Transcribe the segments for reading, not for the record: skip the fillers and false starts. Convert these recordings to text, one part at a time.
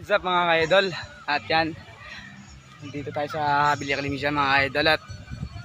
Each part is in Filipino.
What's up mga ka-idol? At yan, dito tayo sa Villa Calimisan mga ka-idol. At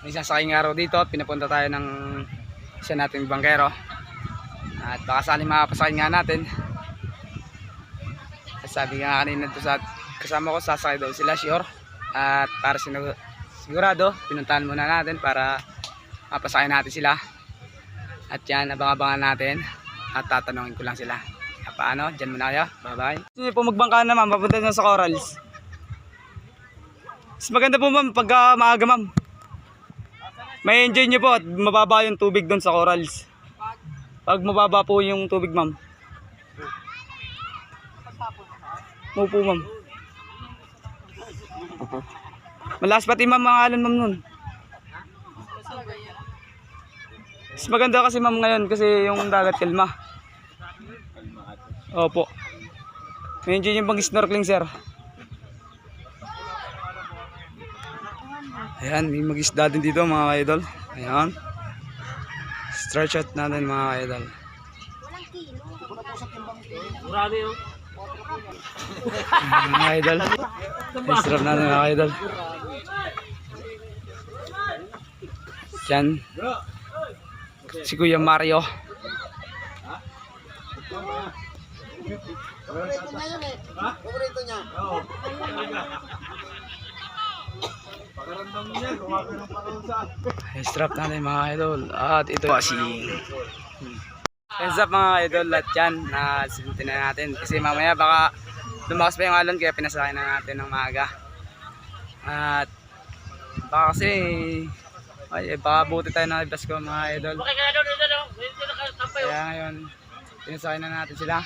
may sasaking araw dito at pinapunta tayo ng isa nating bangkero. At baka sali makapasakin nga natin. Sabi nga kanina to sa kasama ko, sasakay daw sila sure. At para sigurado, pinuntahan muna natin para mapasakin natin sila. At yan, abang-abangan natin. At tatanungin ko lang sila. Paano? Diyan muna kayo. Bye-bye. Gusto po magbangka na ma'am. Papunta na sa corals. Mas maganda po ma'am pagka maaga ma'am. May enjoy nyo po at mababa yung tubig doon sa corals. Pag mababa po yung tubig ma'am. Opo ma'am. Malakas pati ma'am mga alon ma'am nun. Mas maganda kasi ma'am ngayon kasi yung dagat kalma. Opo. May enjoy yung pang snorkeling sir. Ayan, may mag-isda din dito mga ka-idol. Ayan. Stretch out natin mga ka-idol. Mga ka-idol. Israp natin mga ka-idol. Diyan. Si Kuya Mario. Paborito niya yun eh. Paborito niya. Oo. Pagaramdam niya, kumakain ng parusa. Strap natin mga idol. At ito kasi hands up mga idol. At yan, nasintin na natin. Kasi mamaya baka lumakas pa yung alon kaya pinasakay na natin ng maaga. At baka kasi baka buti tayo na ibas ko mga idol. Kaya ngayon pinasakay na natin sila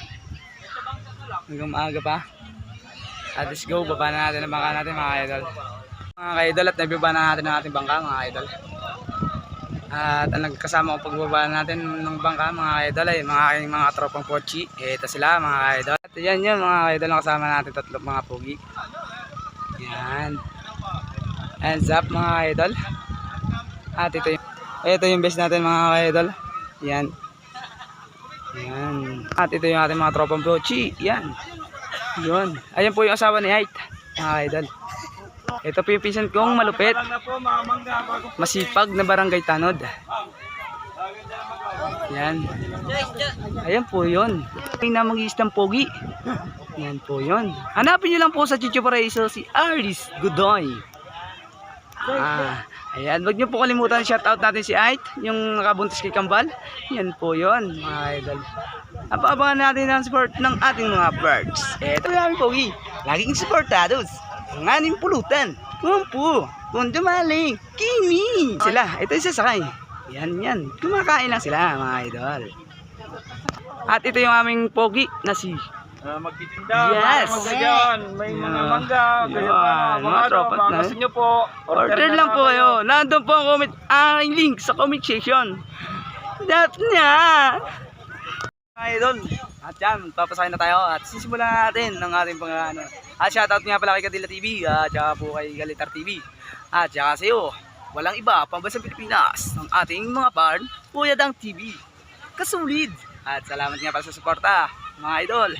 hanggang maaga pa. At let's go, baba na natin ang bangka natin mga idol. Mga ka-idol, at nabibaba na natin ang ating bangka mga idol. At ang nagkasama ko pagbaba natin ng bangka mga idol ay mga tropang pochi. Ito sila mga idol. At yan yun mga idol, nakasama natin tatlong mga pogi. Yan. Hands up mga idol. At ito yung best natin mga idol. Yan. Yan. At ito yung ating mga tropang pochi. Yan. Yun. Ayan po yung asawa ni Height mga idol. Ito po yung pinsan kong malupit. Masipag na barangay Tanod. Yan. Ayan po yun. May na mag-iistang pogi. Yan po yun. Hanapin nyo lang po sa Chicho Paraiso si Aris Godoy. Ayan. Wag nyo po kalimutan, shoutout natin si Ait, yung nakabuntis kay Kambal. Yan po yun mga idol. Abangan natin ang support ng ating mga birds. Ito yung aming pogi. Laging supportados. Ang aning pulutan. Kumpu. Kundumaling. Kimi. Sila. Ito yung sasakay. Yan yan. Kumakain lang sila mga idol. At ito yung aming pogi na si Magtitinda. Yes. May mga mangga. Mga tropat na. Gusto nyo po. Order lang po kayo. Nandun po ang link sa comment section. Dapat niya. Mga idol. At yan, papasakin na tayo at sisimulan natin ng ating pang At shoutout nga pala kay Kadila TV at saka po kay Galitar TV. At saka sa iyo, walang iba pambansang Pilipinas ng ating mga barn, Puyadang TV. Kasulid. At salamat nga pala sa suporta mga idol.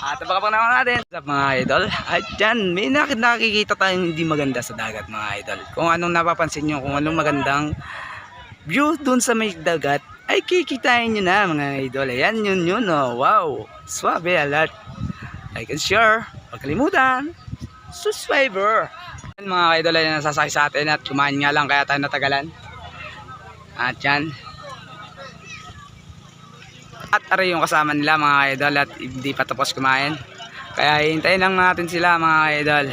At abang naman natin sa mga idol. At yan, may nakikita tayong hindi maganda sa dagat mga idol. Kung anong napapansin nyo, kung anong magandang view dun sa may dagat, ay kikitain nyo na mga idol. Ayan yun oh. Wow, swabe alert. Like and share. Huwag kalimutan, subscriber. Mga idol ay nasasakay sa atin at kumain nga lang kaya tayo natagalan. At yan. At aray yung kasama nila mga idol at hindi pa tapos kumain. Kaya hintayin lang natin sila mga idol.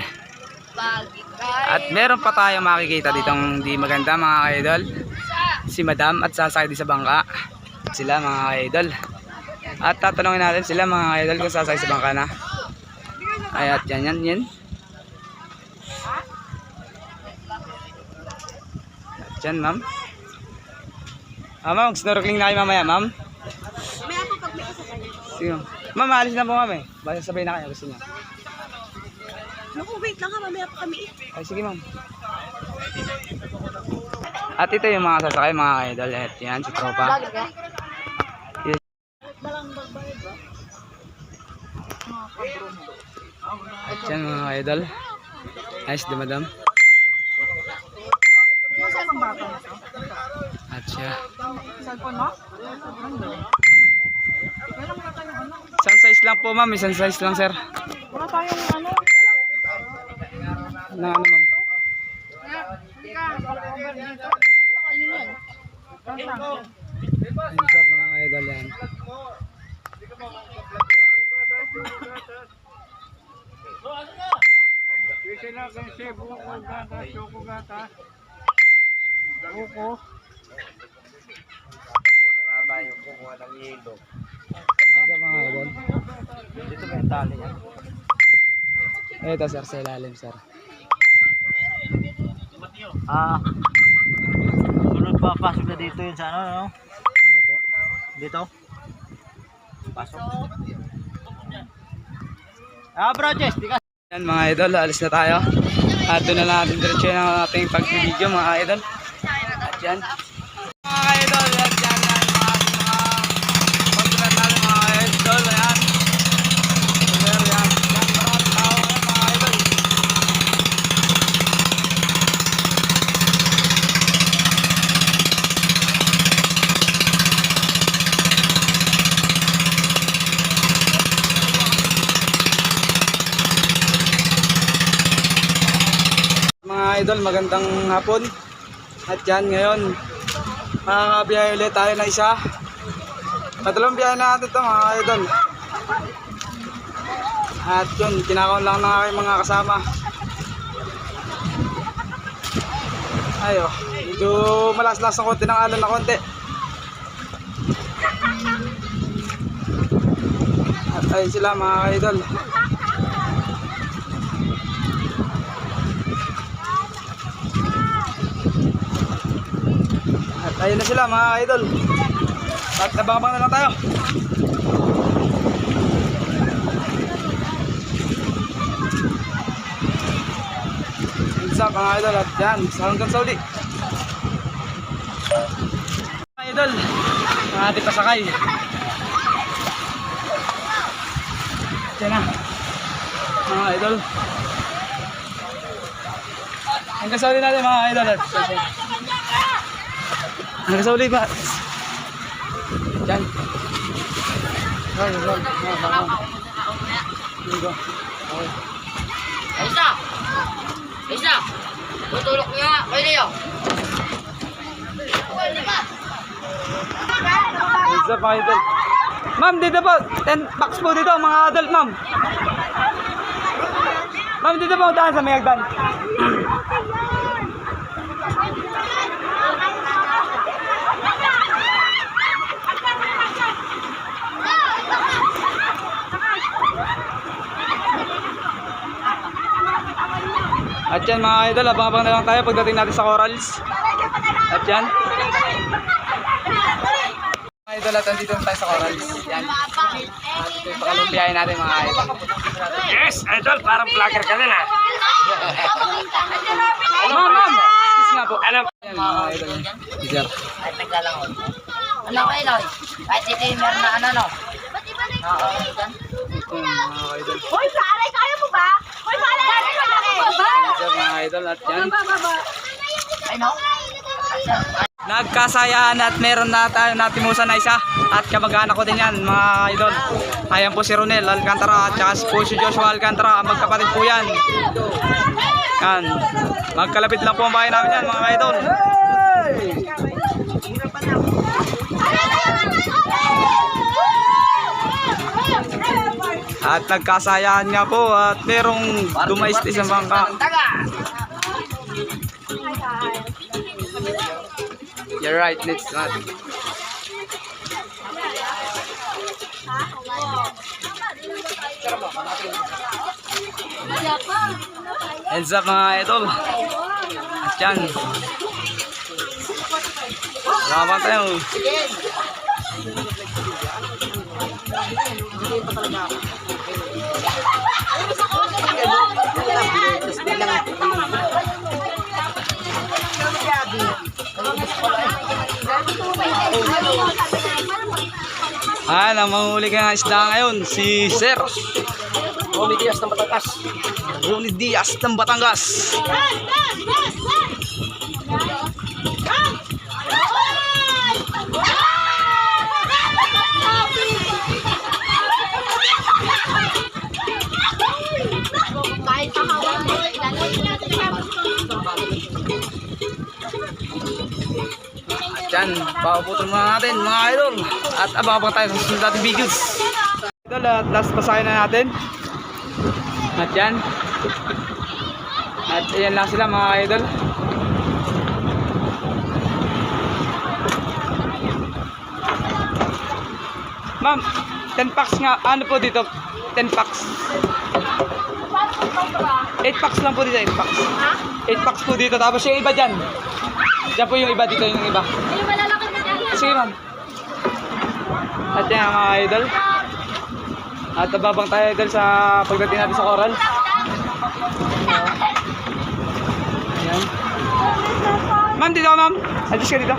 At meron pa tayong makikita ditong hindi maganda mga idol. Si Madam at sasakay din sa bangka. Sila mga idol. At tatanungin natin sila mga idol kung sasakay sa bangka na. Ay at yan. At yan ma'am. Ma'am, snorkeling na kayo mamaya ma'am. May ako pag may isa kanya. Sige ma'am, alis na po kami. Basta sabay na kayo gusto niya. Naku, wait lang ha, mamaya pa kami. Ay sige ma'am. At ito yung mga sasakay mga idol. At yan si tropa. Yes. At yan mga idol. Nice di madam. At siya. Cellphone mo? Isang size lang po ma'am. Isang size lang sir. Wala tayong ano. Na ano ma'am? Hands up mga idol yan. Sila kasi buko gata, choco gata. Buko. Hands up mga idol. Dito may tali yan. Ito sir sa ilalim sir. Sunod pa, pasok na dito yun sa ano, no? Ano po? Dito. Pasok. Bro, Jess, di ka. Yan mga idol, alis na tayo. At doon na natin diretso ng ating pag-video mga idol. At yan. Mga idol, at yan na yung mga pag-vlog natin mga idol. Ayan. Yan, yan. Yan, maraming tao yan mga idol. Mga idol, magandang hapon. At yan ngayon, makakabiyahe ulit tayo na isa. Patalong biyahe na natin ito mga idol. At yun, kinakaon lang ng aking mga kasama. Ayo, medyo malas-las ng konti ng alon na konti. At ayun sila mga idol. At ayun na sila mga idol. At nabang-abang na lang tayo. What's up mga idol? At yan, hanggang sa uli. Mga idol, ang ating pasakay. Yan na mga idol. Hanggang sa uli natin mga idol. Hanggang sa uli ba? Yan. Isa! Isa! Tutulok niya! Pwede yun! Isa pa idol. Ma'am, dito po. 10 bucks po dito mga adult, ma'am. Ma'am, dito po daan sa may hagdan. At yan mga idol, abang-abang na lang tayo pagdating natin sa Corals. At yan. Mga idol, at andito na tayo sa Corals. Yan. At ito yung pakalumpiyahin natin mga idol. Yes, idol, parang vlogger ka na. Ma'am! Excuse nga po. Alam. Yan mga idol. Sir. Ay, naglalangon. Ano kayo, Noy? Kahit si Timer na ano, no? Oo, yan. Ito yung mga idol. Hoy, Saray, kaya mo ba? Hoy, Saray, kaya mo ba? Sir mga idol at yan. Ay, no? Nagkasayaan at meron na tayo natimusan na isa at kamag-anak ko din yan mga idol. Ayan po si Ronel Alcantara at saka po si Joshua Alcantara, magkapatid po yan. Yan. Magkalapit lang po ang bahay namin yan mga idol. At nagkasayaan nga po at merong dumais isang bangka. You're right, let's not. Hands up mga idol. At yan. Salamat tayo. Ang manghuli ka ng isda ngayon, si Sir. Ronnie Diaz ng Batangas. Ronnie Diaz ng Batangas. Kahit pakawan mo, At yan, papaputol muna natin mga idol. At abang-abang tayo sa susunod natin videos. Idol, at last pasahin na natin. At yan. At ayan lang sila mga idol. Ma'am, 10 packs nga. Ano po dito? 10 packs. 8 packs lang po dito, 8 packs. 8 packs po dito. Tapos yung iba dyan. Diyan po yung iba dito, yung iba. yung malalaki na yan. Sige ma'am. At yan mga idol. At nababang tayo idol sa pagdating natin sa Coral. Ayan. Ma'am, dito ka ma'am. Adjust ka dito.